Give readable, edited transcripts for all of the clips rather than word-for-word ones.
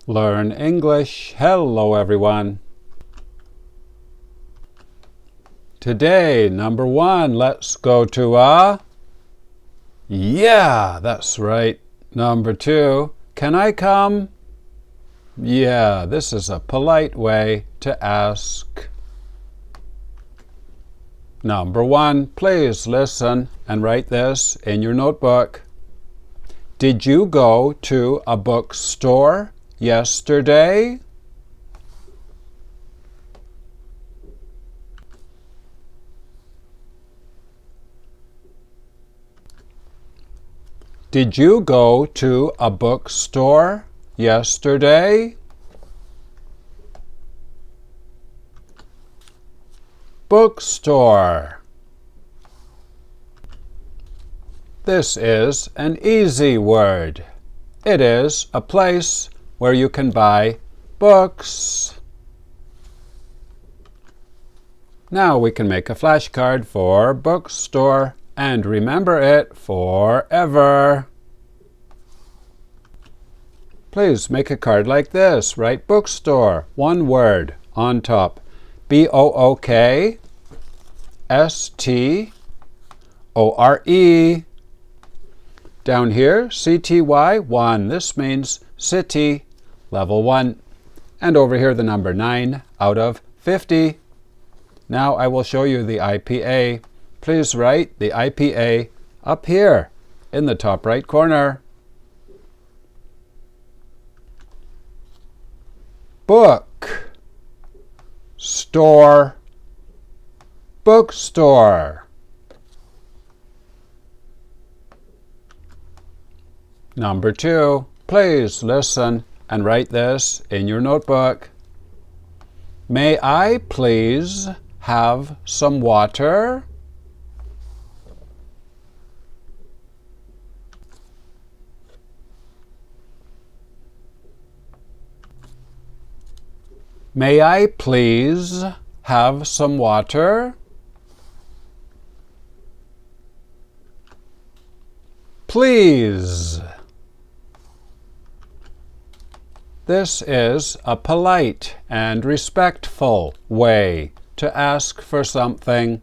Learn English. Hello, everyone. Today, number 1, let's go to a... Yeah, that's right. Number 2, can I come? Yeah, this is a polite way to ask. Number 1, please listen and write this in your notebook. Did you go to a bookstore yesterday? Did you go to a bookstore yesterday? Bookstore. This is an easy word. It is a place where you can buy books. Now we can make a flashcard for bookstore and remember it forever. Please make a card like this. Write bookstore, one word on top. B-O-O-K-S-T-O-R-E. Down here, C-T-Y, 1. This means city, level 1. And over here, the number 9 out of 50. Now I will show you the IPA. Please write the IPA up here in the top right corner. Book, store, bookstore. Number 2, please listen and write this in your notebook. May I please have some water? May I please have some water? Please. This is a polite and respectful way to ask for something,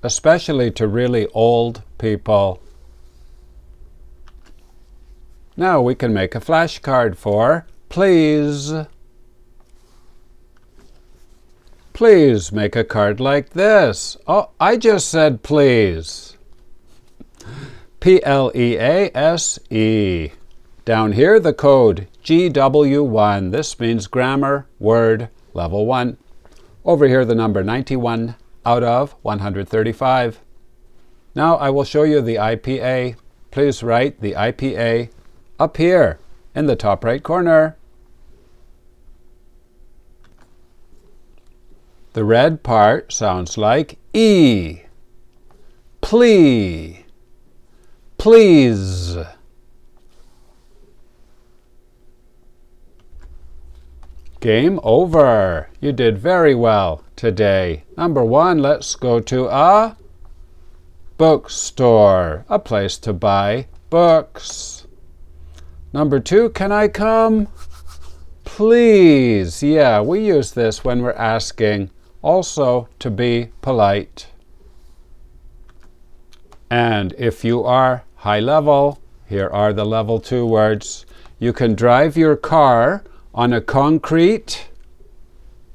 especially to really old people. Now we can make a flashcard for please. Please make a card like this. Oh, I just said please. P-L-E-A-S-E. Down here, the code GW1. This means grammar, word, level 1. Over here, the number 91 out of 135. Now I will show you the IPA. Please write the IPA up here in the top right corner. The red part sounds like E. Plea. Please. Game over. You did very well today. Number 1, let's go to a bookstore, a place to buy books. Number 2, can I come? Please. Yeah, we use this when we're asking. Also, to be polite. And if you are high level, here are the level 2 words. You can drive your car on a concrete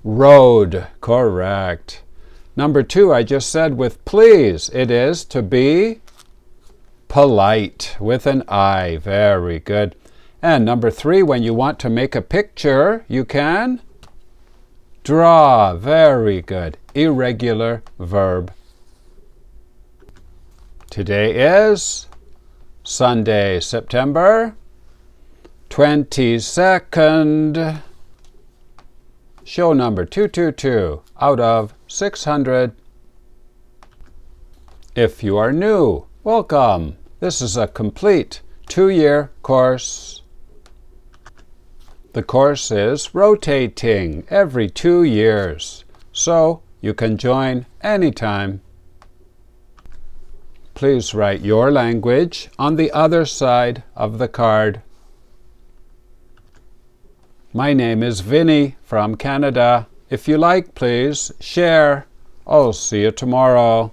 road. Correct. Number 2, I just said with please. It is to be polite with an I. Very good. And number 3, when you want to make a picture, you can draw. Very good. Irregular verb. Today is Sunday, September 22nd. Show number 222 out of 600. If you are new, welcome. This is a complete 2-year course. The course is rotating every 2 years, so you can join anytime. Please write your language on the other side of the card. My name is Vinny from Canada. If you like, please share. I'll see you tomorrow.